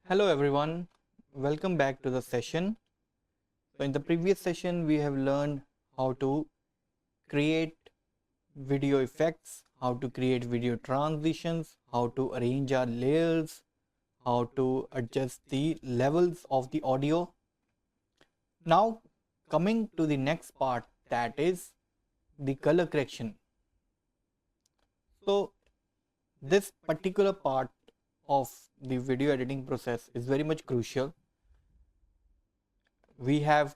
Hello everyone, welcome back to the session. So in the previous session we have learned how to create video effects, how to create video transitions, how to arrange our layers, how to adjust the levels of the audio. Now coming to the next part, that is the color correction. So this particular part of the video editing process is very much crucial. We have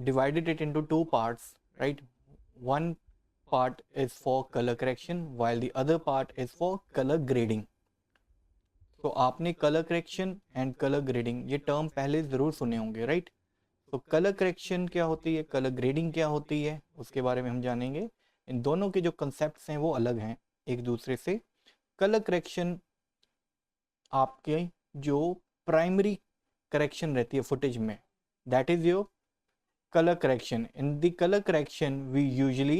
divided it into two parts, right? One part is for color correction while the other part is for color grading. तो आपने colour correction and colour grading ये term पहले ज़रूर सुने होंगे, right? तो colour correction क्या होती है, कलर ग्रेडिंग क्या होती है, उसके बारे में हम जानेंगे. इन दोनों के जो कंसेप्ट्स हैं वो अलग हैं एक दूसरे से. कलर करेक्शन आपके जो प्राइमरी करेक्शन रहती है फुटेज में, that is your color correction. In the color correction we usually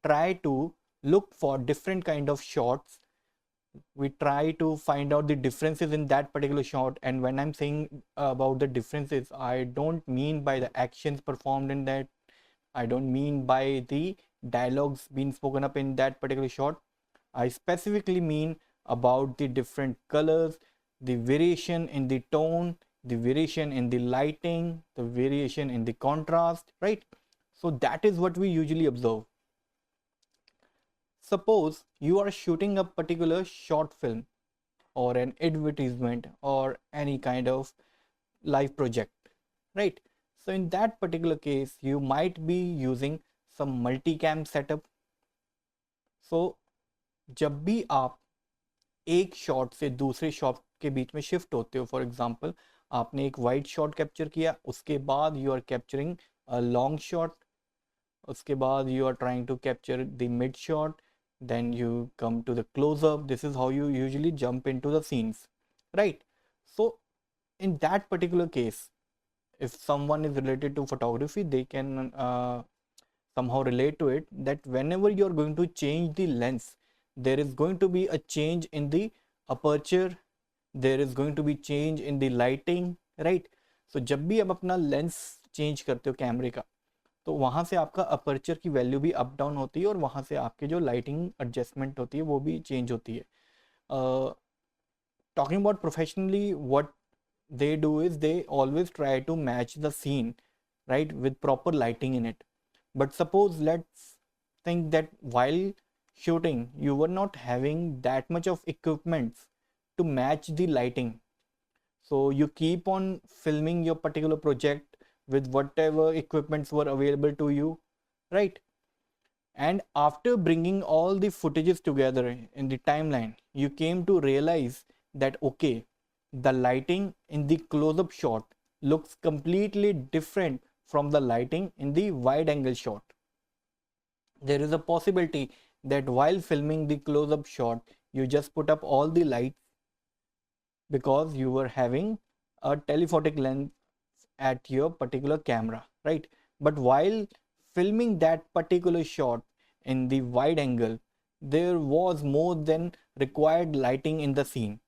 try to look for different kind of shots. We try to find out the differences in that particular shot, and when I'm saying about the differences, I don't mean by the actions performed in that, I don't mean by the dialogues being spoken up in that particular shot. I specifically mean about the different colors, the variation in the tone, the variation in the lighting, the variation in the contrast, right? So that is what we usually observe. Suppose you are shooting a particular short film or an advertisement or any kind of live project, right? So in that particular case you might be using some multicam setup. So जब भी आप एक shot से दूसरे shot के बीच में shift होते हो, फॉर एग्जांपल आपने एक वाइड शॉट कैप्चर किया, उसके बाद you are capturing a long shot, उसके बाद you are trying to capture the mid shot, then you come to the close-up. This is how you usually jump into the scenes, right? So in that particular case, if someone is related to photography, they can somehow relate to it, that whenever you are going to change the lens, there is going to be a change in the aperture, there is going to be change in the lighting, right? So जब भी आप अपना lens change करते हो कैमरे का, तो वहाँ से आपका अपर्चर की वैल्यू भी अप डाउन होती है और वहाँ से आपके जो लाइटिंग एडजस्टमेंट होती है वो भी चेंज होती है. Talking about professionally, what they do is they always try to match the scene, right, with proper lighting in it. But suppose let's think that while shooting you were not having that much of equipment to match the lighting, so you keep on filming your particular project with whatever equipments were available to you, right? And after bringing all the footages together in the timeline, you came to realize that okay, the lighting in the close-up shot looks completely different from the lighting in the wide angle shot. There is a possibility that while filming the close-up shot, you just put up all the lights because you were having a telephotic lens at your particular camera, right? But while filming that particular shot in the wide angle, there was more than required lighting in the scene.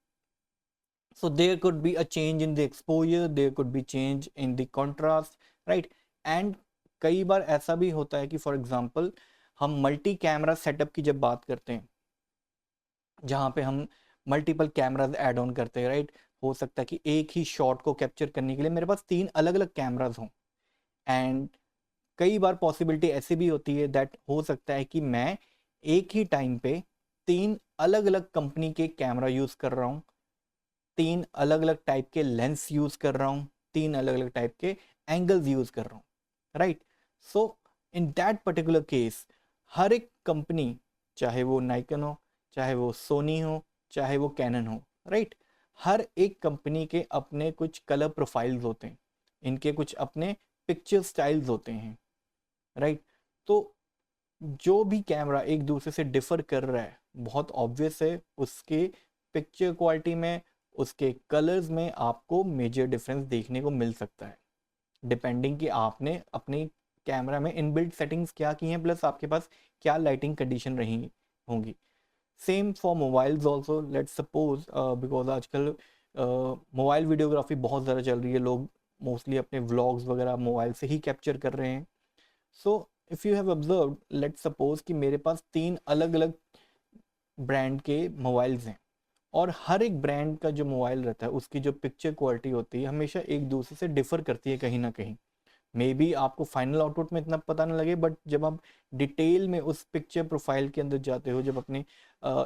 So there could be a change in the exposure, there could be change in the contrast, right? And कई बार ऐसा भी होता है कि for example हम multi camera setup की जब बात करते हैं, जहाँ पे हम मल्टीपल कैमराज ऐड ऑन करते हैं, राइट? हो सकता है कि एक ही शॉट को कैप्चर करने के लिए मेरे पास 3 अलग अलग कैमराज हों, एंड कई बार पॉसिबिलिटी ऐसी भी होती है दैट हो सकता है कि मैं एक ही टाइम पे 3 अलग अलग कंपनी के कैमरा यूज़ कर रहा हूँ, 3 अलग अलग टाइप के लेंस यूज़ कर रहा हूँ, 3 अलग अलग टाइप के एंगल्स यूज़ कर रहा हूँ, right? So in that particular case हर एक कंपनी, चाहे वो नाइकन हो, चाहे वो सोनी हो, चाहे वो कैनन हो, राइट? हर एक कंपनी के अपने कुछ कलर प्रोफाइल्स होते हैं, इनके कुछ अपने पिक्चर स्टाइल्स होते हैं, राइट? तो जो भी कैमरा एक दूसरे से डिफर कर रहा है, बहुत ऑब्वियस है उसके पिक्चर क्वालिटी में, उसके कलर्स में आपको मेजर डिफरेंस देखने को मिल सकता है, डिपेंडिंग कि आपने अपने कैमरा में इनबिल्ट सेटिंग्स क्या की हैं, प्लस आपके पास क्या लाइटिंग कंडीशन रही होंगी. Same for mobiles also. Let's suppose because आजकल मोबाइल वीडियोग्राफी बहुत ज़्यादा चल रही है, लोग मोस्टली अपने व्लॉग्स वगैरह मोबाइल से ही कैप्चर कर रहे हैं। So if you have observe, let suppose कि मेरे पास 3 अलग अलग ब्रांड के मोबाइल्स हैं, और हर एक ब्रांड का जो मोबाइल रहता है उसकी जो पिक्चर क्वालिटी होती है हमेशा एक दूसरे से डिफर करती है कहीं ना कहीं। मे बी आपको फाइनल आउटपुट में इतना पता ना लगे, बट जब आप डिटेल में उस पिक्चर प्रोफाइल के अंदर जाते हो, जब अपने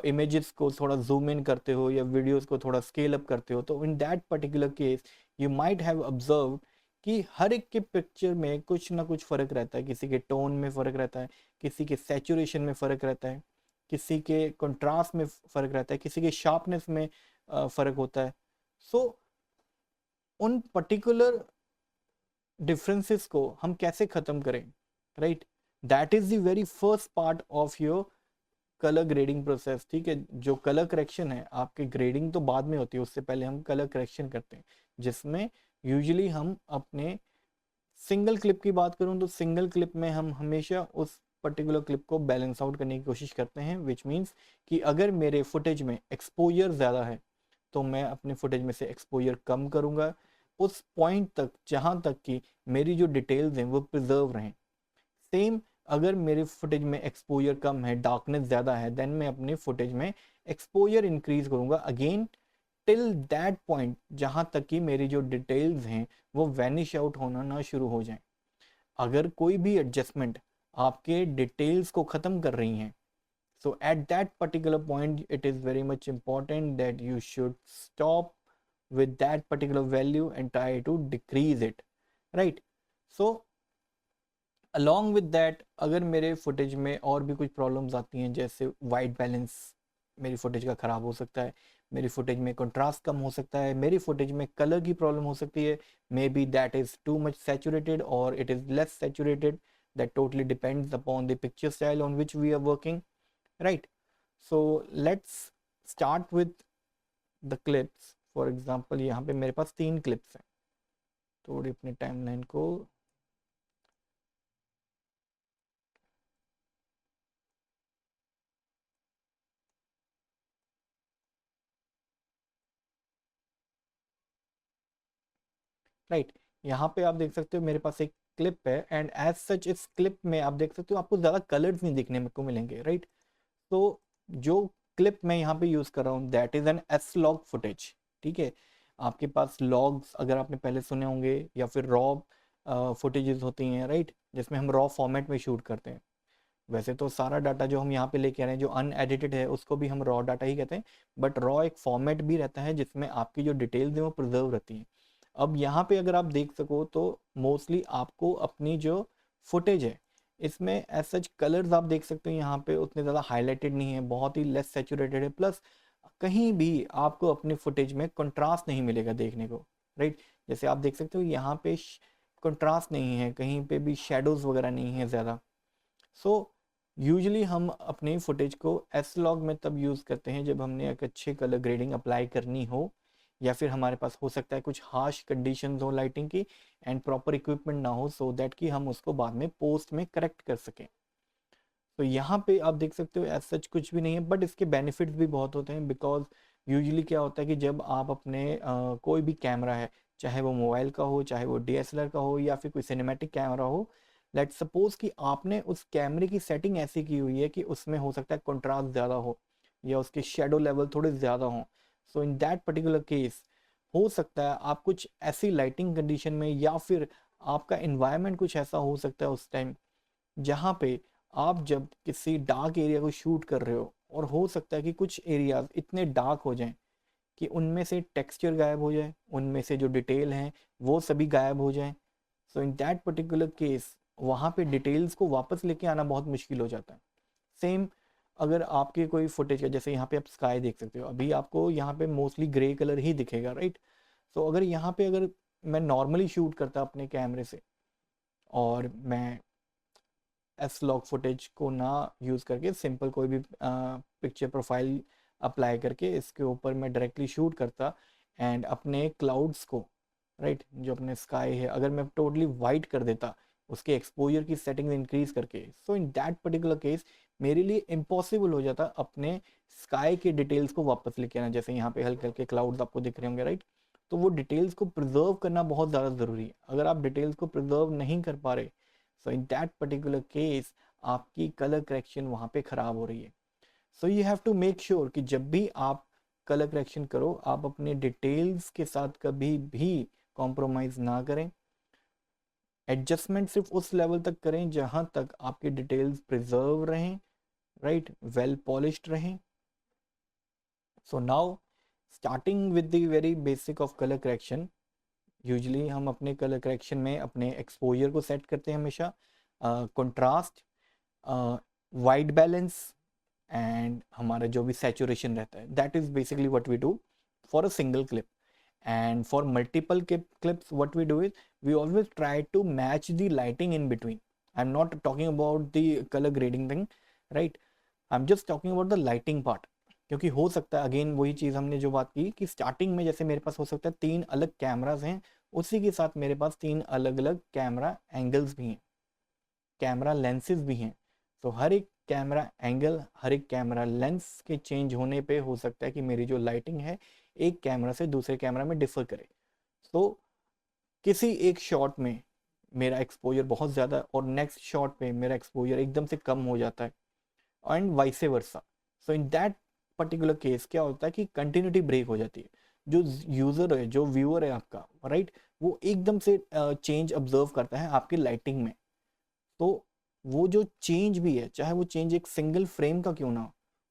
इमेजेस को थोड़ा जूम इन करते हो या वीडियोस को थोड़ा स्केल अप करते हो, तो इन that particular case you might have observe कि हर एक के पिक्चर में कुछ ना कुछ फ़र्क रहता है। किसी के टोन में फ़र्क रहता है, किसी के सैचुरेशन में फ़र्क रहता है, किसी के कंट्रास्ट में फ़र्क रहता है, किसी के शार्पनेस में फ़र्क होता है। सो उन पर्टिकुलर डिफरेंसेस को हम कैसे ख़त्म करें, right? That is the very first part of your colour grading process. ठीक है, जो कलर करेक्शन है, आपकी ग्रेडिंग तो बाद में होती है, उससे पहले हम कलर करेक्शन करते हैं, जिसमें यूजुअली हम अपने सिंगल क्लिप की बात करूं तो सिंगल क्लिप में हम हमेशा उस पर्टिकुलर क्लिप को बैलेंस आउट करने की कोशिश करते हैं, विच मीन्स कि अगर मेरे फुटेज में एक्सपोजर ज़्यादा है तो मैं अपने फुटेज में से एक्सपोजर कम करूंगा उस पॉइंट तक जहां तक कि मेरी जो डिटेल्स हैं वो प्रिजर्व रहें। सेम अगर मेरे फुटेज में एक्सपोजर कम है, डार्कनेस ज़्यादा है, देन मैं अपने फुटेज में एक्सपोजर इंक्रीज करूंगा अगेन टिल दैट पॉइंट जहां तक कि मेरी जो डिटेल्स हैं वो वैनिश आउट होना ना शुरू हो जाए। अगर कोई भी एडजस्टमेंट आपके डिटेल्स को ख़त्म कर रही हैं, so at that particular point it is very much important that you should stop with that particular value and try to decrease it, right? So along with that, अगर मेरे फुटेज में और भी कुछ प्रॉब्लम्स आती हैं, जैसे वाइट बैलेंस मेरी फुटेज का ख़राब हो सकता है, मेरी फुटेज में कंट्रास्ट कम हो सकता है, मेरी फुटेज में कलर की प्रॉब्लम हो सकती है, may be that is too much saturated और it is less saturated, that totally depends upon the picture style on which we are working, right? So let's start with the clips. For example, यहाँ पे मेरे पास 3 clips हैं, थोड़ी अपनी timeline को right. यहाँ पे आप देख सकते हो मेरे पास एक क्लिप है, एंड एज सच इस क्लिप में आप देख सकते हो आपको ज़्यादा कलर्स नहीं दिखने को मिलेंगे, राइट? तो जो क्लिप मैं यहाँ पे यूज़ कर रहा हूँ that is an S log footage. ठीक है, आपके पास लॉग्स अगर आपने पहले सुने होंगे या फिर रॉ फुटेजेस होती हैं, राइट, जिसमें हम रॉ फॉर्मेट में शूट करते हैं। वैसे तो सारा डाटा जो हम यहाँ पे लेके आ रहे हैं जो अनएडिटेड है उसको भी हम रॉ डाटा ही कहते हैं, बट रॉ एक फॉर्मेट भी रहता है जिसमें आपकी जो डिटेल्स हैं वो प्रिजर्व रहती हैं। अब यहाँ पे अगर आप देख सको तो मोस्टली आपको अपनी जो फुटेज है इसमें एज सच कलर्स आप देख सकते हो यहाँ पे उतने ज़्यादा हाईलाइटेड नहीं है, बहुत ही लेस सेचुरेटेड है, प्लस कहीं भी आपको अपनी फुटेज में कंट्रास्ट नहीं मिलेगा देखने को, राइट? जैसे आप देख सकते हो यहाँ पे कंट्रास्ट नहीं है, कहीं पे भी शेडोज वगैरह नहीं है ज़्यादा। सो यूजुअली हम अपने फुटेज को एस लॉग में तब यूज़ करते हैं जब हमने एक अच्छे कलर ग्रेडिंग अप्लाई करनी हो, या फिर हमारे पास हो सकता है कुछ हार्श कंडीशंस हो लाइटिंग की एंड प्रॉपर इक्विपमेंट ना हो, सो दैट कि हम उसको बाद में पोस्ट में करेक्ट कर सकें। तो यहाँ पे आप देख सकते हो एज सच कुछ भी नहीं है, बट इसके बेनिफिट्स भी बहुत होते हैं, बिकॉज यूजुअली क्या होता है कि जब आप अपने कोई भी कैमरा है, चाहे वो मोबाइल का हो, चाहे वो डीएसएलआर का हो, या फिर कोई सिनेमैटिक कैमरा हो, लेट सपोज कि आपने उस कैमरे की सेटिंग ऐसी की हुई है कि उसमें हो सकता है कंट्रास्ट ज़्यादा हो या उसके शेडो लेवल थोड़े ज़्यादा हों। सो इन दैट पर्टिकुलर केस हो सकता है आप कुछ ऐसी लाइटिंग कंडीशन में, या फिर आपका इन्वायरमेंट कुछ ऐसा हो सकता है उस टाइम जहाँ पे आप जब किसी डार्क एरिया को शूट कर रहे हो, और हो सकता है कि कुछ एरियाज इतने डार्क हो जाएं कि उनमें से टेक्सचर गायब हो जाए, उनमें से जो डिटेल हैं वो सभी गायब हो जाएं। सो इन दैट पर्टिकुलर केस वहाँ पे डिटेल्स को वापस लेके आना बहुत मुश्किल हो जाता है। सेम अगर आपके कोई फुटेज का, जैसे यहाँ पे आप स्काई देख सकते हो, अभी आपको यहाँ पे मोस्टली ग्रे कलर ही दिखेगा, राइट? सो अगर यहाँ पे अगर मैं नॉर्मली शूट करता अपने कैमरे से और मैं एस लॉग फुटेज को ना यूज़ करके सिंपल कोई भी पिक्चर प्रोफाइल अप्लाई करके इसके ऊपर मैं डायरेक्टली शूट करता एंड अपने क्लाउड्स को, राइट, जो अपने स्काई है, अगर मैं टोटली वाइट कर देता उसके एक्सपोजर की सेटिंग्स इंक्रीज करके, सो इन दैट पर्टिकुलर केस मेरे लिए इम्पॉसिबल हो जाता अपने स्काई के डिटेल्स को वापस लेके आना। जैसे यहाँ पे हल्के हल्के क्लाउड्स आपको दिख रहे होंगे, राइट? तो वो डिटेल्स को प्रिजर्व करना बहुत ज़्यादा ज़रूरी है। अगर आप डिटेल्स को प्रिजर्व नहीं कर पा रहे, so in that particular case आपकी कलर करेक्शन वहाँ पे ख़राब हो रही है। So you have to make sure कि जब भी आप कलर करेक्शन करो, आप अपने डिटेल्स के साथ कभी भी कॉम्प्रोमाइज़ ना करें। एडजस्टमेंट सिर्फ उस लेवल तक करें जहाँ तक आपके डिटेल्स प्रिजर्व रहें, राइट, वेल पॉलिश्ड रहें। So now starting with the very basic of colour correction, usually हम अपने कलर करेक्शन में अपने एक्सपोजर को सेट करते हैं हमेशा, कंट्रास्ट, वाइट बैलेंस एंड हमारा जो भी सैचुरेशन रहता है, that is basically what we do for a single clip. And for multiple clips, what we do is we always try to match the lighting in between. I'm not talking about the color grading thing, right? I'm just talking about the lighting part. क्योंकि हो सकता है, again वही चीज़ हमने जो बात की कि स्टार्टिंग में जैसे मेरे पास हो सकता है 3 अलग कैमराज हैं, उसी के साथ मेरे पास 3 अलग अलग कैमरा एंगल्स भी हैं, कैमरा लेंसेज भी हैं। तो हर एक कैमरा एंगल, हर एक कैमरा लेंस के चेंज होने पे हो सकता है कि मेरी जो लाइटिंग है एक कैमरा से दूसरे कैमरा में डिफर करे। तो किसी एक शॉट में मेरा एक्सपोजर बहुत ज़्यादा और नेक्स्ट शॉट पे मेरा एक्सपोजर एकदम से कम हो जाता है, and vice versa. So in that particular case क्या होता है कि कंटिन्यूटी ब्रेक हो जाती है। जो यूज़र है, जो व्यूअर है आपका, राइट, वो एकदम से चेंज ऑब्जर्व करता है आपकी लाइटिंग में। तो वो जो चेंज भी है, चाहे वो चेंज एक सिंगल फ्रेम का क्यों ना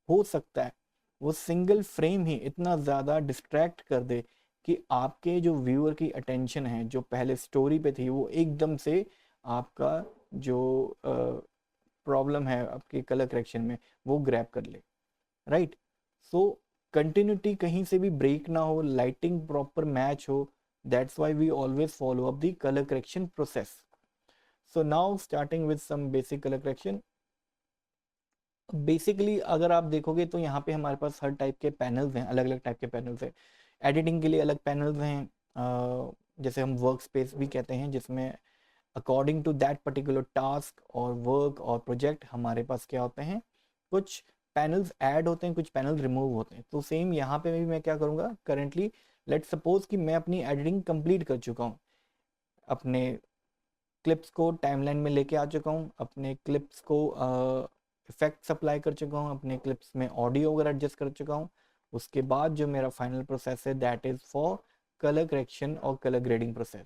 हो सकता है, वो सिंगल फ्रेम ही इतना ज़्यादा डिस्ट्रैक्ट कर दे कि आपके जो व्यूअर की अटेंशन है जो पहले स्टोरी पे थी, वो एकदम से आपका जो प्रॉब्लम है आपके कलर करेक्शन में वो ग्रैब कर ले, राइट? सो कंटिन्यूटी कहीं से भी ब्रेक ना हो, लाइटिंग प्रॉपर मैच हो, that's why we always follow up the colour correction process. So now starting with some basic color correction. Basically अगर आप देखोगे तो यहाँ पे हमारे पास हर टाइप के पैनल्स हैं, अलग अलग टाइप के पैनल्स हैं। एडिटिंग के लिए अलग पैनल्स हैं, जैसे हम वर्क स्पेस भी कहते हैं, जिसमें according to that particular task और वर्क और प्रोजेक्ट हमारे पास क्या होते हैं, कुछ पैनल्स ऐड होते हैं, कुछ पैनल रिमूव होते हैं। तो सेम यहाँ पे भी मैं क्या करूँगा, करेंटली लेट सपोज कि मैं अपनी एडिटिंग कंप्लीट कर चुका हूँ, अपने क्लिप्स को टाइमलाइन में लेके आ चुका हूँ, अपने क्लिप्स को इफेक्ट अप्लाई कर चुका हूँ, अपने क्लिप्स में ऑडियो वगैरह एडजस्ट कर चुका हूँ। उसके बाद जो मेरा फाइनल प्रोसेस है that is for colour correction और colour grading process.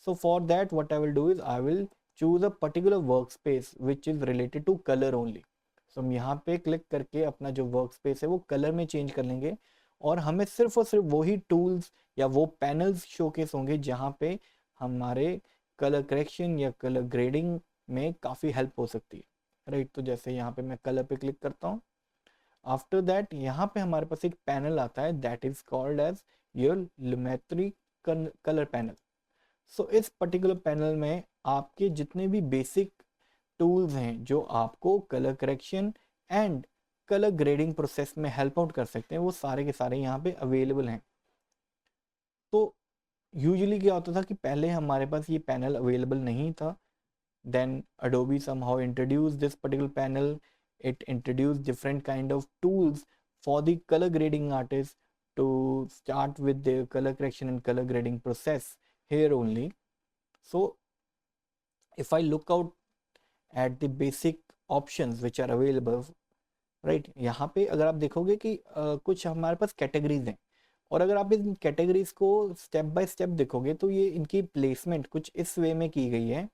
So for that what I will do is I will choose a particular work space which is related to colour only. So हम यहाँ पे click करके अपना जो work space है वो colour में चेंज कर लेंगे, और हमें सिर्फ और सिर्फ वही टूल्स या वो पैनल्स शोकेस होंगे जहाँ पे हमारे कलर करेक्शन या कलर ग्रेडिंग में काफ़ी हेल्प हो सकती है, राइट? तो जैसे यहाँ पे मैं कलर पे क्लिक करता हूँ, आफ्टर दैट यहाँ पे हमारे पास एक पैनल आता है that is called as your Lumetri colour panel. So इस पर्टिकुलर पैनल में आपके जितने भी बेसिक टूल्स हैं जो आपको colour correction and colour grading process में हेल्प आउट कर सकते हैं, वो सारे के सारे यहाँ पे अवेलेबल हैं। तो यूजुअली क्या होता था कि पहले हमारे पास ये पैनल अवेलेबल नहीं था, then Adobe somehow introduced this particular panel. It introduced different kind of tools for the color grading artists to start with their color correction and color grading process here only. So if I look out at the basic options which are available, right, यहाँ पे अगर आप देखोगे कि कुछ हमारे पास categories हैं, और अगर आप इन कैटेगरीज को स्टेप बाय स्टेप देखोगे तो ये इनकी प्लेसमेंट कुछ इस वे में की गई है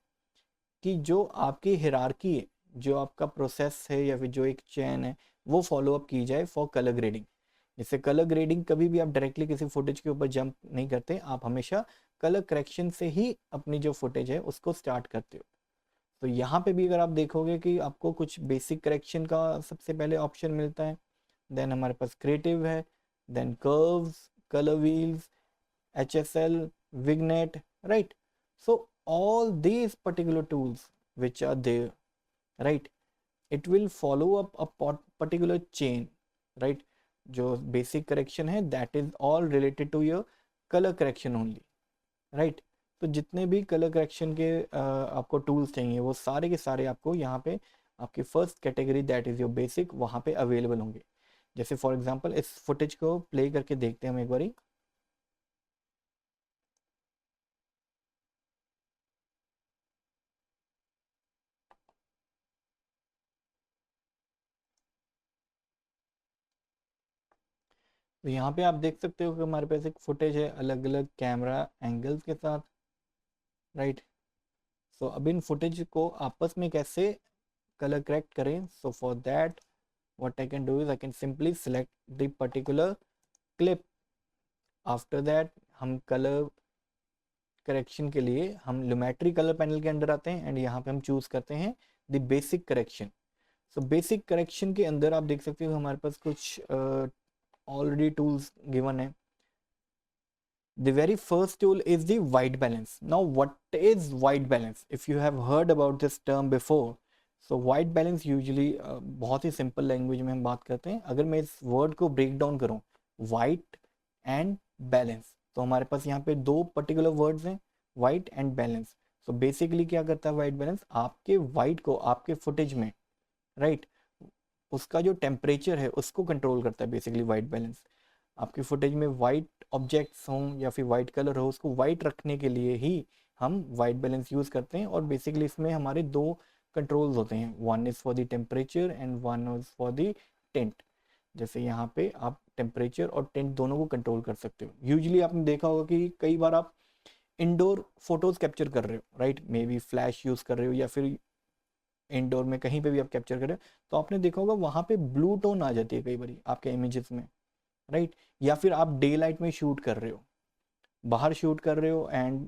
कि जो आपकी हिरार्की है, जो आपका प्रोसेस है या फिर जो एक चेन है, वो फॉलो अप की जाए फॉर कलर ग्रेडिंग। जैसे कलर ग्रेडिंग कभी भी आप डायरेक्टली किसी फुटेज के ऊपर जंप नहीं करते, आप हमेशा कलर करेक्शन से ही अपनी जो फुटेज है उसको स्टार्ट करते हो। तो यहाँ पे भी अगर आप देखोगे कि आपको कुछ बेसिक करेक्शन का सबसे पहले ऑप्शन मिलता है, देन हमारे पास क्रिएटिव है, then curves, colour wheels, HSL, vignette, right? So all these particular tools which are there, right, it will follow up a particular chain, right? जो basic correction है that is all related to your color correction only, right? तो जितने भी colour correction के आपको tools चाहिए वो सारे के सारे आपको यहाँ पे आपकी first category that is your basic वहाँ पे अवेलेबल होंगे। जैसे फॉर एग्जांपल इस फुटेज को प्ले करके देखते हैं हम एक बारी। तो यहाँ पे आप देख सकते हो कि हमारे पास एक फुटेज है अलग अलग कैमरा एंगल्स के साथ, राइट। सो अब इन फुटेज को आपस में कैसे कलर करेक्ट करें? सो for that what I can do is I can simply select the particular clip. After that हम कलर करेक्शन के लिए हम लुमेट्री कलर पैनल के अंदर आते हैं एंड यहाँ पे हम चूज करते हैं the basic correction. So basic correction के अंदर आप देख सकते हो हमारे पास कुछ ऑलरेडी टूल्स गिवन है। The very first tool is the white balance. Now what is white balance? If you have heard about this term before, so white balance usually बहुत ही simple language में हम बात करते हैं। अगर मैं इस word को break down करूँ white and balance, तो हमारे पास यहाँ पे दो particular words हैं white and balance. So basically क्या करता है white balance? आपके white को आपके footage में right उसका जो टेम्परेचर है उसको कंट्रोल करता है बेसिकली वाइट बैलेंस। आपके फुटेज में वाइट ऑब्जेक्ट्स हों या फिर वाइट कलर हो उसको वाइट रखने के लिए ही हम वाइट बैलेंस यूज़ करते हैं। और बेसिकली इसमें हमारे दो कंट्रोल्स होते हैं, one is for the temperature and one is for the tent. जैसे यहाँ पे आप टेम्परेचर और टेंट दोनों को कंट्रोल कर सकते हो। यूजुअली आपने देखा होगा कि कई बार आप इंडोर फोटोज कैप्चर कर रहे हो right, may B flash use कर रहे हो या फिर इंडोर में कहीं पे भी आप कैप्चर करें तो आपने देखा होगा वहाँ पे ब्लू टोन आ जाती है कई बार आपके इमेजेस में, राइट। या फिर आप डे लाइट में शूट कर रहे हो, बाहर शूट कर रहे हो एंड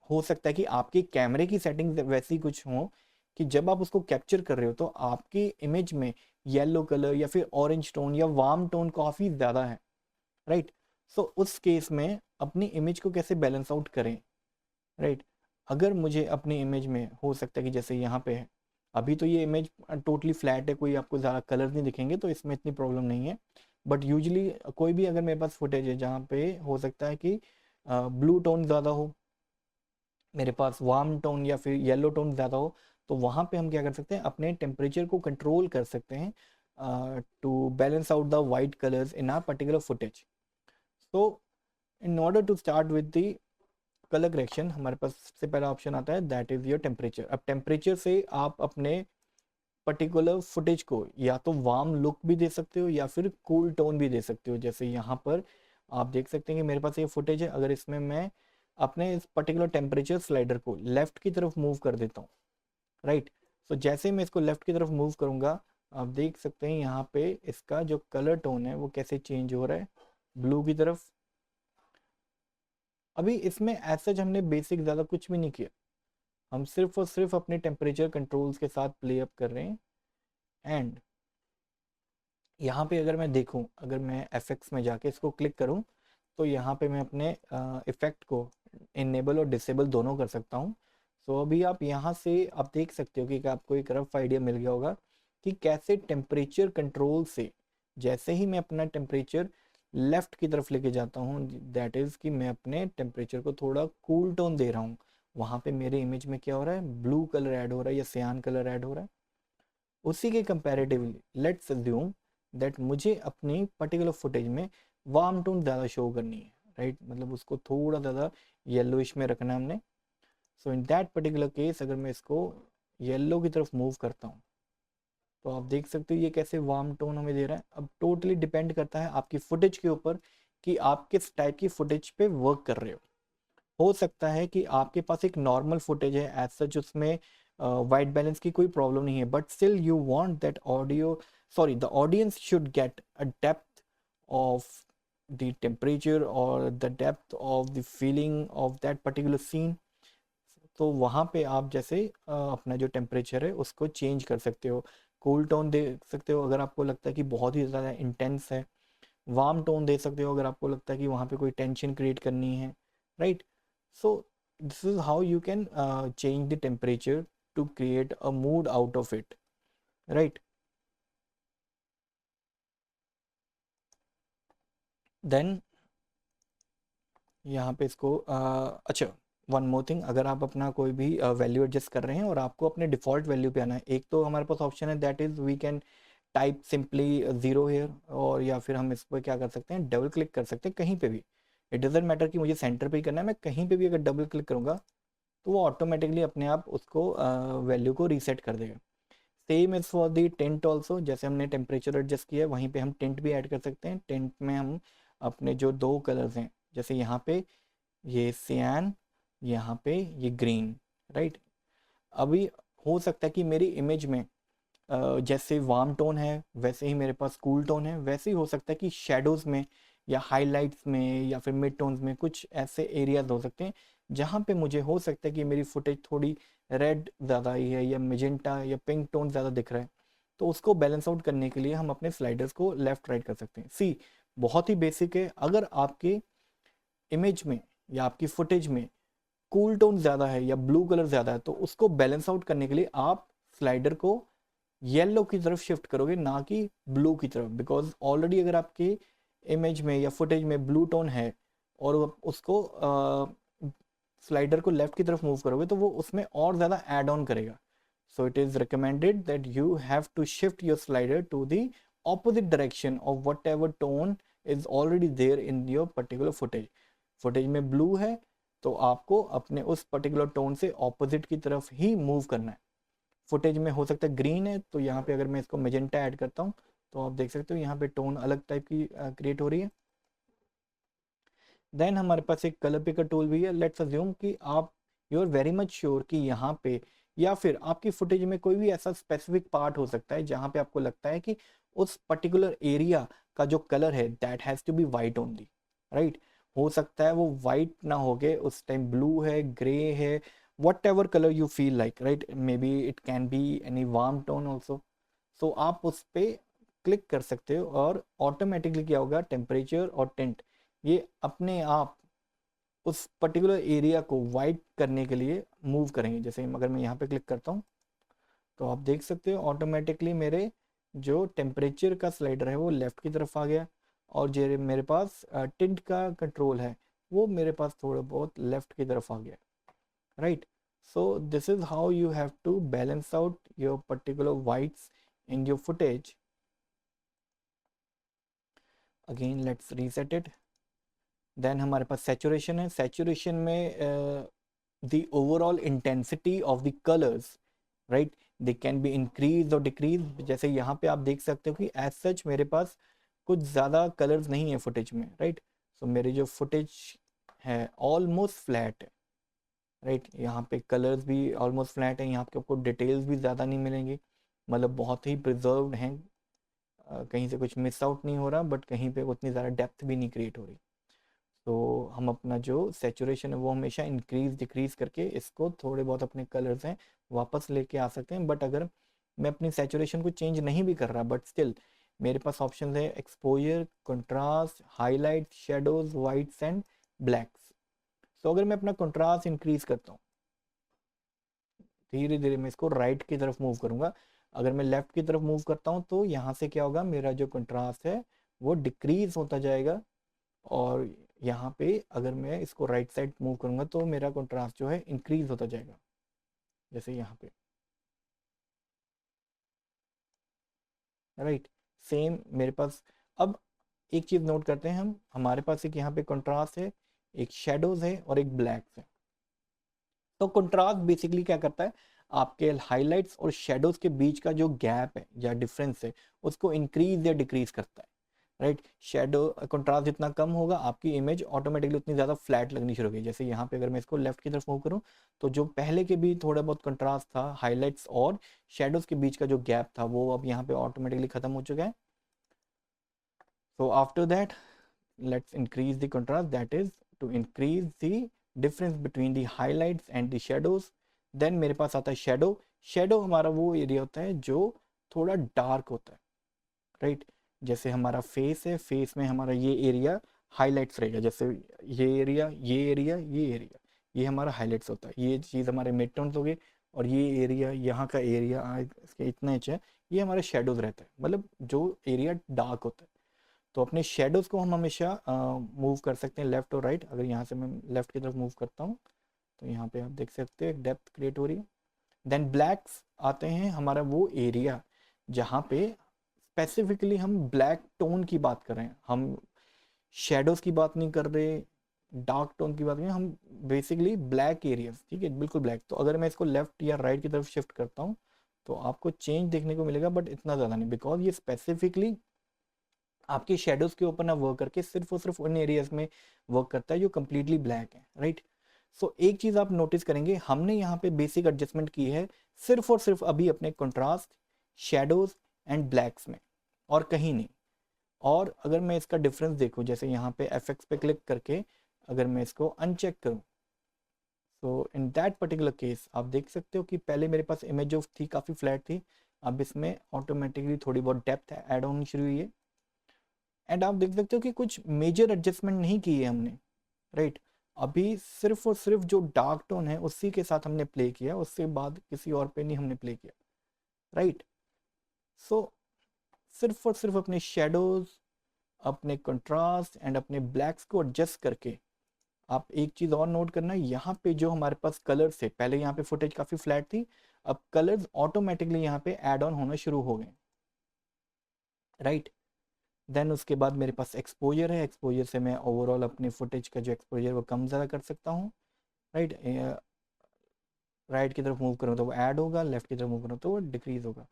हो सकता है कि आपके कैमरे की सेटिंग वैसी कुछ हो कि जब आप उसको कैप्चर कर रहे हो तो आपकी इमेज में येलो कलर या फिर ऑरेंज टोन या वार्म टोन काफ़ी ज़्यादा है, राइट। सो उस केस में अपनी इमेज को कैसे बैलेंस आउट करें, राइट। अगर मुझे अपनी इमेज में हो सकता है कि जैसे यहाँ पे है, अभी तो ये इमेज टोटली फ्लैट है, कोई आपको ज़्यादा कलर नहीं दिखेंगे तो इसमें इतनी प्रॉब्लम नहीं है। बट यूजुअली कोई भी अगर मेरे पास फुटेज है जहाँ पे हो सकता है कि ब्लू टोन ज़्यादा हो, मेरे पास वार्म टोन या फिर येलो टोन ज़्यादा हो, तो वहाँ पे हम क्या कर सकते हैं अपने टेम्परेचर को कंट्रोल कर सकते हैं to balance out the white colours in a particular footage. So in order to start with the colour correction हमारे पास सबसे पहला ऑप्शन आता है दैट इज़ योर टेम्परेचर। अब टेम्परेचर से आप अपने पर्टिकुलर फुटेज को या तो वार्म लुक भी दे सकते हो या फिर कूल टोन भी दे सकते हो। जैसे यहाँ पर आप देख सकते हैं कि मेरे पास ये फुटेज है, अगर इसमें मैं अपने इस पर्टिकुलर टेम्परेचर स्लाइडर को लेफ्ट की तरफ मूव कर देता हूँ, राइट। सो जैसे ही मैं इसको लेफ्ट की तरफ मूव करूँगा आप देख सकते हैं यहाँ पे इसका जो कलर टोन है वो कैसे चेंज हो रहा है ब्लू की तरफ। अभी इसमें ऐसा हमने बेसिक ज़्यादा कुछ भी नहीं किया, हम सिर्फ और सिर्फ अपने टेम्परेचर कंट्रोल्स के साथ प्ले अप कर रहे हैं। एंड यहाँ पे अगर मैं देखूँ, अगर मैं एफेक्ट्स में जाके इसको क्लिक करूँ तो यहाँ पे मैं अपने इफ़ेक्ट को इनेबल और डिसेबल दोनों कर सकता हूँ। सो अभी आप यहाँ से आप देख सकते हो कि आपको एक रफ आइडिया मिल गया होगा कि कैसे टेम्परेचर कंट्रोल से जैसे ही मैं अपना टेम्परेचर लेफ़्ट की तरफ लेके जाता हूँ, दैट इज़ कि मैं अपने टेम्परेचर को थोड़ा कूल टोन दे रहा हूँ, वहाँ पे मेरे इमेज में क्या हो रहा है ब्लू कलर ऐड हो रहा है या सियान कलर ऐड हो रहा है। उसी के कंपैरेटिवली लेट्स अज्यूम दैट मुझे अपनी पर्टिकुलर फुटेज में वार्म टोन ज़्यादा शो करनी है, राइट। मतलब उसको थोड़ा ज़्यादा येलोइश में रखना है हमने। सो इन दैट पर्टिकुलर केस अगर मैं इसको येलो की तरफ मूव करता हूँ तो आप देख सकते हो ये कैसे वार्म टोन हमें दे रहा है। अब टोटली डिपेंड करता है आपकी फुटेज के ऊपर कि आप किस टाइप की फुटेज पे वर्क कर रहे हो सकता है कि आपके पास एक नॉर्मल फुटेज है एज सच, उसमें वाइट बैलेंस की कोई प्रॉब्लम नहीं है, but still you want that audio sorry the audience should get a depth of the temperature और the depth of the feeling of that particular scene. तो वहाँ पे आप जैसे अपना जो टेम्परेचर है उसको चेंज कर सकते हो, कूल टोन दे सकते हो अगर आपको लगता है कि बहुत ही ज़्यादा इंटेंस है, वार्म टोन दे सकते हो अगर आपको लगता है कि वहाँ पे कोई टेंशन क्रिएट करनी है, right. So this is how you can change the temperature to create a mood out of it, right. Then यहाँ पे इसको अच्छा वन मोर थिंग, अगर आप अपना कोई भी वैल्यू एडजस्ट कर रहे हैं और आपको अपने डिफ़ॉल्ट वैल्यू पे आना है, एक तो हमारे पास ऑप्शन है that is we can type simply 0 here, और या फिर हम इस पर क्या कर सकते हैं, डबल क्लिक कर सकते हैं कहीं पे भी। इट डजेंट मैटर कि मुझे सेंटर पे ही करना है, मैं कहीं पे भी अगर डबल क्लिक करूँगा तो वो ऑटोमेटिकली अपने आप उसको वैल्यू को रीसेट कर देगा। Same is for the tent also, जैसे हमने टेम्परेचर एडजस्ट किया है वहीं पे हम टेंट भी ऐड कर सकते हैं। टेंट में हम अपने जो दो कलर्स हैं, जैसे यहाँ पे ये सियान, यहाँ पे ये ग्रीन, राइट। अभी हो सकता है कि मेरी इमेज में जैसे वार्म टोन है वैसे ही मेरे पास कूल टोन है, वैसे ही हो सकता है कि शेडोज़ में या हाइलाइट्स में या फिर मिड टोन्स में कुछ ऐसे एरियाज हो सकते हैं जहाँ पे मुझे हो सकता है कि मेरी फुटेज थोड़ी रेड ज़्यादा आई है या मेजेंटा या पिंक टोन ज़्यादा दिख रहा है। तो उसको बैलेंस आउट करने के लिए हम अपने स्लाइडर्स को लेफ्ट राइट कर सकते हैं। सी, बहुत ही बेसिक है। अगर आपके इमेज में या आपकी फुटेज में कूल टोन ज़्यादा है या ब्लू कलर ज़्यादा है तो उसको बैलेंस आउट करने के लिए आप स्लाइडर को येलो की तरफ शिफ्ट करोगे, ना कि ब्लू की तरफ। बिकॉज ऑलरेडी अगर आपके इमेज में या फुटेज में ब्लू टोन है और उसको स्लाइडर को लेफ्ट की तरफ मूव करोगे तो वो उसमें और ज़्यादा एड ऑन करेगा। So it is recommended that you have to shift your slider to the opposite direction of whatever tone is already there in your particular footage. Footage में ब्लू है तो आपको अपने उस पर्टिकुलर टोन से opposite की तरफ ही move करना है। फुटेज में हो सकता है ग्रीन है तो यहाँ पे अगर मैं इसको मेजेंटा ऐड करता हूँ तो आप देख सकते हो यहाँ पे टोन अलग टाइप की क्रिएट हो रही है। देन हमारे पास एक कलर पिकर टूल भी है। लेट्स अज्यूम कि आप you are very much sure कि यहाँ पे या फिर आपकी फुटेज में कोई भी ऐसा स्पेसिफिक पार्ट हो सकता है जहाँ पे आपको लगता है कि उस पर्टिकुलर एरिया का जो कलर है that has to be white only, right. हो सकता है वो वाइट ना हो के उस टाइम ब्लू है, ग्रे है, whatever colour you feel like, right. May be it can be any warm tone also. So आप उस पर क्लिक कर सकते हो और ऑटोमेटिकली क्या होगा, टेम्परेचर और टेंट ये अपने आप उस पर्टिकुलर एरिया को वाइट करने के लिए मूव करेंगे। जैसे अगर मैं यहाँ पे क्लिक करता हूँ तो आप देख सकते हो ऑटोमेटिकली मेरे जो टेम्परेचर का स्लाइडर है वो लेफ़्ट की तरफ आ गया, और जो मेरे पास टिंट का कंट्रोल है वो मेरे पास थोड़ा बहुत लेफ़्ट की तरफ आ गया, right. So this is how you have to balance out your particular whites in your footage. Again let's reset it. Then हमारे पास सैचुरेशन है। सैचुरेशन में the overall intensity of the colors, right, they can be increased or decreased। जैसे यहाँ पे आप देख सकते हो कि as such मेरे पास कुछ ज़्यादा कलर्स नहीं है फुटेज में, राइट। सो मेरी जो फुटेज है ऑलमोस्ट फ्लैट है, राइट। यहाँ पे कलर्स भी ऑलमोस्ट फ्लैट है, यहाँ पे आपको डिटेल्स भी ज़्यादा नहीं मिलेंगी, मतलब बहुत ही प्रिजर्व्ड हैं। कहीं से कुछ मिस आउट नहीं हो रहा, बट कहीं पे उतनी ज़्यादा डेप्थ भी नहीं क्रिएट हो रही। तो हम अपना जो सेचुरेशन है वो हमेशा इंक्रीज डिक्रीज करके इसको थोड़े बहुत अपने कलर्स हैं वापस लेके आ सकते हैं। बट अगर मैं अपनी सेचुरेशन को चेंज नहीं भी कर रहा बट स्टिल मेरे पास ऑप्शन है exposure, contrast, highlight, shadows, whites and blacks. So अगर मैं अपना कंट्रास्ट इंक्रीज करता हूँ, धीरे धीरे मैं इसको राइट की तरफ मूव करूँगा। अगर मैं लेफ्ट की तरफ मूव करता हूँ तो यहाँ से क्या होगा, मेरा जो कंट्रास्ट है वो डिक्रीज होता जाएगा, और यहाँ पे अगर मैं इसको राइट साइड मूव करूँगा तो मेरा कंट्रास्ट जो है इंक्रीज होता जाएगा, जैसे यहाँ पे, राइट। सेम मेरे पास अब एक चीज़ नोट करते हैं हम, हमारे पास एक यहाँ पे कंट्रास्ट है, एक शेडोज है और एक ब्लैक्स है। तो कंट्रास्ट बेसिकली क्या करता है, आपके हाइलाइट्स और शेडोज के बीच का जो गैप है या डिफरेंस है उसको इंक्रीज या डिक्रीज करता है, राइट। शेडो कंट्रास्ट जितना कम होगा आपकी इमेज ऑटोमेटिकली उतनी ज़्यादा फ्लैट लगनी शुरू होगी। जैसे यहाँ पे अगर मैं इसको लेफ्ट की तरफ मूव करूँ तो जो पहले के भी थोड़ा बहुत कंट्रास्ट था हाइलाइट्स और शेडोज के बीच का जो गैप था वो अब यहाँ पे ऑटोमेटिकली खत्म हो चुका है। So after that let's increase the contrast, that is to increase the difference between the highlights and the shadows। then मेरे पास आता है शेडो। शेडो हमारा वो एरिया होता है जो थोड़ा डार्क होता है, राइट। जैसे हमारा फेस है, फेस में हमारा ये एरिया हाईलाइट्स रहेगा, जैसे ये एरिया ये एरिया ये एरिया ये हमारा हाईलाइट्स होता है, ये चीज़ हमारे मिड टोन्स हो गए, और ये एरिया यहाँ का एरिया इसके इतना इंच है ये हमारे शेडोज रहता है, मतलब जो एरिया डार्क होता है। तो अपने शेडोज़ को हम हमेशा मूव कर सकते हैं लेफ्ट और राइट। अगर यहाँ से मैं लेफ्ट की तरफ मूव करता हूँ तो यहाँ पे आप देख सकते हो एक डेप्थ क्रिएट हो रही है। देन ब्लैक्स आते हैं हमारा वो एरिया जहाँ पे स्पेसिफिकली हम ब्लैक टोन की बात कर रहे हैं, हम शेडोज की बात नहीं कर रहे, डार्क टोन की बात नहीं, हम बेसिकली ब्लैक एरियाज, ठीक है, बिल्कुल ब्लैक। तो अगर मैं इसको लेफ्ट या राइट की तरफ शिफ्ट करता हूँ तो आपको चेंज देखने को मिलेगा, बट इतना ज़्यादा नहीं, बिकॉज ये स्पेसिफिकली आपकी शेडोज के ऊपर ना वर्क करके सिर्फ और सिर्फ उन एरियाज में वर्क करता है जो कंप्लीटली ब्लैक है, राइट। सो एक चीज़ आप नोटिस करेंगे, हमने यहाँ पे बेसिक एडजस्टमेंट की है सिर्फ और सिर्फ अभी अपने कंट्रास्ट, शेडोज एंड ब्लैक्स में, और कहीं नहीं। और अगर मैं इसका डिफरेंस देखूँ, जैसे यहाँ पे एफेक्ट्स पे क्लिक करके अगर मैं इसको अनचेक करूँ, सो इन दैट पर्टिकुलर केस आप देख सकते हो कि पहले मेरे पास इमेज जो थी काफ़ी फ्लैट थी, अब इसमें ऑटोमेटिकली थोड़ी बहुत डेप्थ ऐड होनी शुरू हुई है। एंड आप देख सकते हो कि कुछ मेजर एडजस्टमेंट नहीं की है हमने, राइट। अभी सिर्फ और सिर्फ जो डार्क टोन है उसी के साथ हमने प्ले किया, उसके बाद किसी और पे नहीं हमने प्ले किया, राइट। सो सिर्फ और सिर्फ अपने शेडोज, अपने कंट्रास्ट एंड अपने ब्लैक्स को एडजस्ट करके। आप एक चीज़ और नोट करना, यहाँ पे जो हमारे पास कलर्स थे, पहले यहाँ पे फुटेज काफ़ी फ्लैट थी, अब कलर्स ऑटोमेटिकली यहाँ पे ऐड ऑन होना शुरू हो गए, राइट। देन उसके बाद मेरे पास एक्सपोजर है, एक्सपोजर से मैं ओवरऑल अपने फुटेज का जो एक्सपोजर वो कम ज़्यादा कर सकता हूँ, राइट। राइट की तरफ मूव करूँ तो वो ऐड होगा, लेफ्ट की तरफ मूव करूँ तो वो डिक्रीज होगा।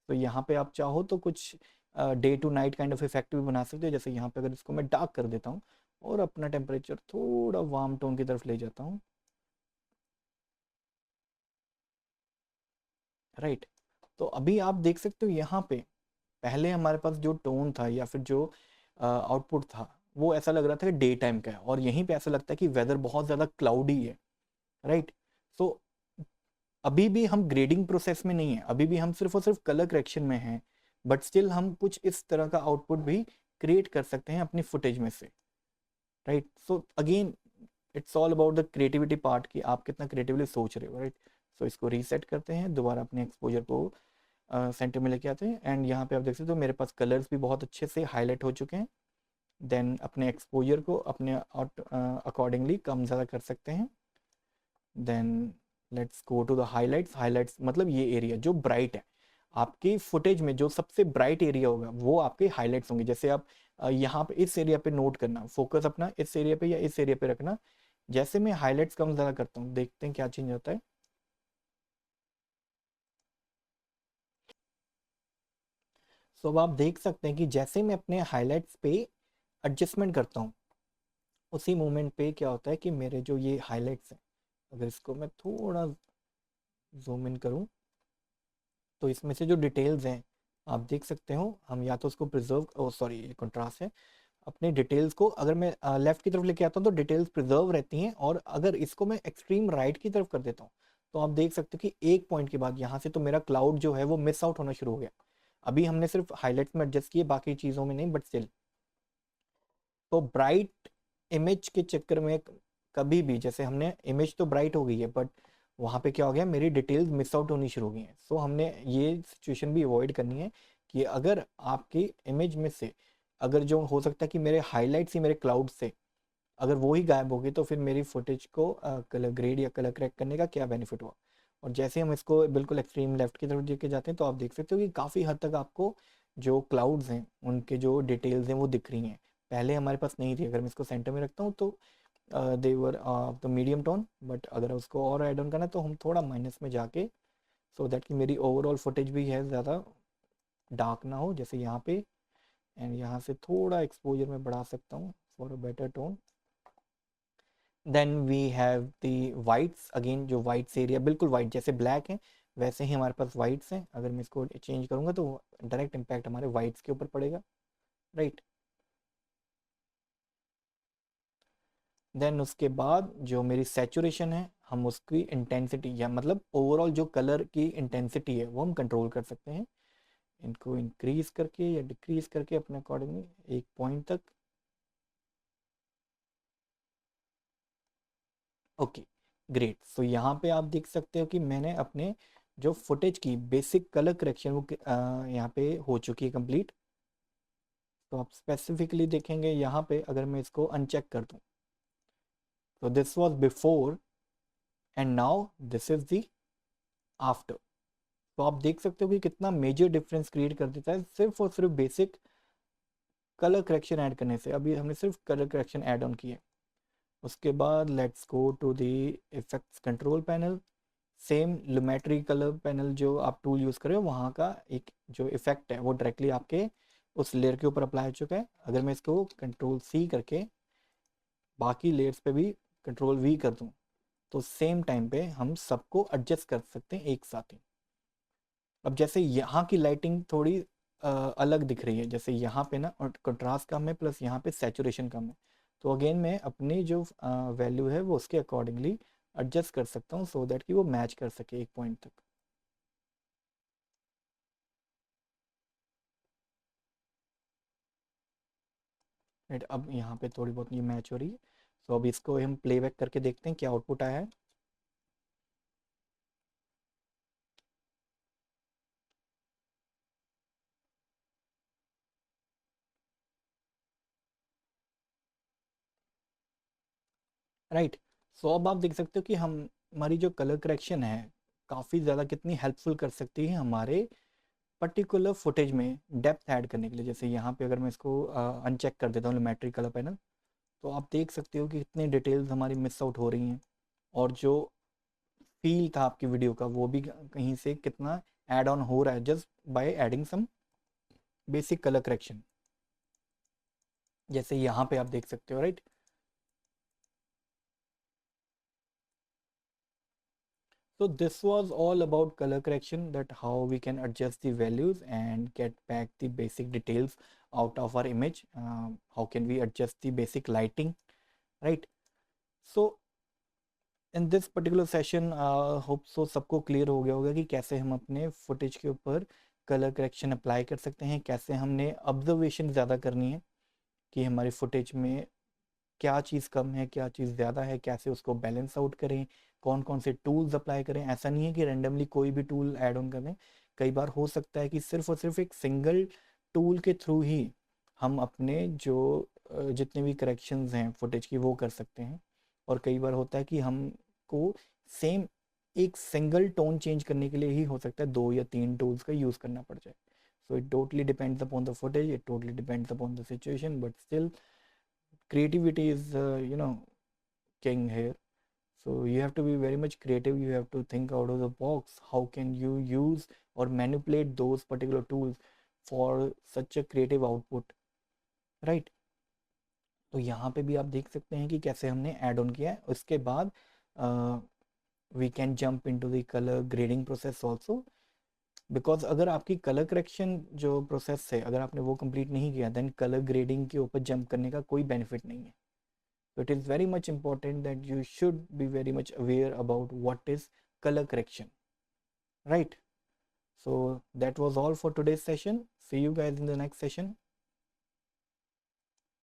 तो यहाँ पे आप चाहो तो कुछ day to night kind of effect भी बना सकते हो, जैसे यहाँ पे अगर इसको मैं डार्क कर देता हूँ और अपना टेम्परेचर थोड़ा वार्म टोन की तरफ ले जाता हूँ, राइट। तो अभी आप देख सकते हो यहाँ पे पहले हमारे पास जो टोन था या फिर जो आउटपुट था वो ऐसा लग रहा था कि डे टाइम का है, और यहीं पे ऐसा लगता है कि वेदर बहुत ज़्यादा क्लाउडी है, राइट। सो अभी भी हम ग्रेडिंग प्रोसेस में नहीं है, अभी भी हम सिर्फ और सिर्फ कलर करेक्शन में हैं, बट स्टिल हम कुछ इस तरह का आउटपुट भी क्रिएट कर सकते हैं अपनी फुटेज में से, right. So again it's all about the creativity part कि आप कितना क्रिएटिवली सोच रहे हो, राइट। सो इसको रीसेट करते हैं, दोबारा अपने एक्सपोजर को सेंटर में लेके आते हैं, एंड यहाँ पे आप देख सकते हो मेरे पास कलर्स भी बहुत अच्छे से हाईलाइट हो चुके हैं। देन अपने एक्सपोजर को अपने अकॉर्डिंगली कम ज़्यादा कर सकते हैं। Then let's go to the highlights. Highlights मतलब ये एरिया जो ब्राइट है आपकी फुटेज में, जो सबसे ब्राइट एरिया होगा वो आपके हाइलाइट्स होंगे। जैसे आप यहाँ पे इस एरिया पे नोट करना, फोकस अपना इस एरिया पे या इस एरिया पे रखना। जैसे मैं हाइलाइट्स कम ज़्यादा करता हूँ, देखते हैं क्या चेंज होता है। सो अब आप देख सकते हैं कि जैसे मैं अपने हाइलाइट्स पे एडजस्टमेंट करता हूँ, उसी मोमेंट पे क्या होता है कि मेरे जो ये हाइलाइट्स हैं, अगर इसको मैं थोड़ा जूम इन करूँ तो इसमें से जो डिटेल्स हैं आप देख सकते हो, हम या तो उसको प्रिजर्व, सॉरी ये कंट्रास्ट है, अपने डिटेल्स को अगर मैं लेफ्ट की तरफ लेके आता हूँ तो डिटेल्स प्रिजर्व रहती हैं, और अगर इसको मैं एक्सट्रीम राइट की तरफ कर देता हूँ तो आप देख सकते हो कि एक पॉइंट के बाद यहाँ से तो मेरा क्लाउड जो है वो मिस आउट होना शुरू हो गया। अभी हमने सिर्फ हाईलाइट्स में एडजस्ट किए, बाकी चीज़ों में नहीं, बट स्टिल। तो ब्राइट इमेज के चक्कर में कभी भी, जैसे हमने इमेज तो ब्राइट हो गई है बट वहाँ पे क्या हो गया, मेरी डिटेल्स मिस आउट होनी शुरू हो गई हैं। सो हमने ये सिचुएशन भी अवॉइड करनी है कि अगर आपकी इमेज में से अगर जो हो सकता है कि मेरे हाइलाइट्स ही मेरे क्लाउड से अगर वो ही गायब हो गई तो फिर मेरी फुटेज को कलर ग्रेड या कलर करेक्ट करने का क्या बेनिफिट हुआ। और जैसे हम इसको बिल्कुल एक्सट्रीम लेफ्ट की तरफ लेके जाते हैं तो आप देख सकते हो कि काफ़ी हद तक आपको जो क्लाउड्स हैं उनके जो डिटेल्स हैं वो दिख रही हैं, पहले हमारे पास नहीं थी। अगर मैं इसको सेंटर में रखता हूँ तो देवर of the medium tone, but अगर उसको और ऐड ऑन करना है तो हम थोड़ा माइनस में जाके, सो दैट कि मेरी ओवरऑल फुटेज भी है ज़्यादा डार्क ना हो, जैसे यहाँ पे। एंड यहाँ से थोड़ा एक्सपोजर में बढ़ा सकता हूँ for a better tone. Then we have the whites, again जो वाइट्स एरिया बिल्कुल वाइट जैसे ब्लैक है वैसे ही हमारे पास वाइट्स हैं। अगर मैं इसको चेंज करूँगा तो डायरेक्ट इम्पैक्ट हमारे वाइट्स के ऊपर पड़ेगा, राइट। देन उसके बाद जो मेरी सैचुरेशन है हम उसकी इंटेंसिटी या मतलब ओवरऑल जो कलर की इंटेंसिटी है वो हम कंट्रोल कर सकते हैं, इनको इंक्रीज करके या डिक्रीज करके अपने अकॉर्डिंगली एक पॉइंट तक। Okay, great. सो यहाँ पे आप देख सकते हो कि मैंने अपने जो फुटेज की बेसिक कलर करेक्शन वो यहाँ पे हो चुकी है कंप्लीट। तो आप स्पेसिफिकली देखेंगे यहाँ पे अगर मैं इसको अनचेक कर दूँ, तो this was before and now this is the after. तो आप देख सकते हो कि कितना मेजर डिफरेंस क्रिएट कर देता है सिर्फ और सिर्फ बेसिक कलर करेक्शन ऐड करने से। अभी हमने सिर्फ कलर करेक्शन ऐड ऑन किए। उसके बाद let's go to the effects control panel. Same Lumetri colour panel जो आप टूल यूज़ कर रहे हो वहाँ का एक जो इफेक्ट है वो डायरेक्टली आपके उस लेयर के ऊपर अप्लाई हो चुका है। अगर मैं इसको कंट्रोल सी करके बाकी लेयर्स पे भी कंट्रोल वी कर दूँ तो सेम टाइम पे हम सबको एडजस्ट कर सकते हैं एक साथ ही। अब जैसे यहाँ की लाइटिंग थोड़ी अलग दिख रही है, जैसे यहाँ पे ना और कंट्रास्ट कम है प्लस यहाँ पे सैचुरेशन कम है, तो अगेन मैं अपनी जो वैल्यू है वो उसके अकॉर्डिंगली एडजस्ट कर सकता हूँ सो दैट कि वो मैच कर सके एक पॉइंट तक। राइट, अब यहाँ पे थोड़ी बहुत ये मैच हो रही है। सो अब इसको हम प्लेबैक करके देखते हैं क्या आउटपुट आया है। राइट, सो अब आप देख सकते हो कि हम हमारी जो कलर करेक्शन है काफ़ी ज़्यादा कितनी हेल्पफुल कर सकती है हमारे पर्टिकुलर फुटेज में डेप्थ ऐड करने के लिए। जैसे यहाँ पे अगर मैं इसको अनचेक कर देता हूँ मैट्रिक कलर पैनल, तो आप देख सकते हो कि कितनी डिटेल्स हमारी मिस आउट हो रही हैं और जो फील था आपकी वीडियो का वो भी कहीं से कितना ऐड ऑन हो रहा है just by adding some basic colour correction, जैसे यहाँ पे आप देख सकते हो। Right, so this was all about color correction, that how we can adjust the values and get back the basic details out of our image. How can we adjust the basic lighting, right? So in this particular session hope so सबको clear हो गया होगा कि कैसे हम अपने footage के ऊपर color correction apply कर सकते हैं, कैसे हमने observation ज़्यादा करनी है कि हमारी footage में क्या चीज़ कम है क्या चीज़ ज़्यादा है, कैसे उसको बैलेंस आउट करें, कौन कौन से टूल्स अप्लाई करें। ऐसा नहीं है कि रेंडमली कोई भी टूल ऐड ऑन करें। कई बार हो सकता है कि सिर्फ और सिर्फ एक सिंगल टूल के थ्रू ही हम अपने जो जितने भी करेक्शंस हैं फुटेज की वो कर सकते हैं। और कई बार होता है कि हमको सेम एक सिंगल टोन चेंज करने के लिए ही हो सकता है 2 या 3 टूल्स का यूज़ करना पड़ जाए। So it totally depends upon the footage, it totally depends upon the situation, but still creativity is king here. So you have to be very much creative, you have to think out of the box, how can you use or manipulate those particular tools for such a creative output, right? तो यहाँ पे भी आप देख सकते हैं कि कैसे हमने ऐड ऑन किया है। उसके बाद we can jump into the colour grading process also, because अगर आपकी कलर करेक्शन जो प्रोसेस है अगर आपने वो कंप्लीट नहीं किया देन कलर ग्रेडिंग के ऊपर जंप करने का कोई बेनिफिट नहीं है। So it is very much important that you should be very much aware about what is color correction, right? So that was all for today's session. See you guys in the next session.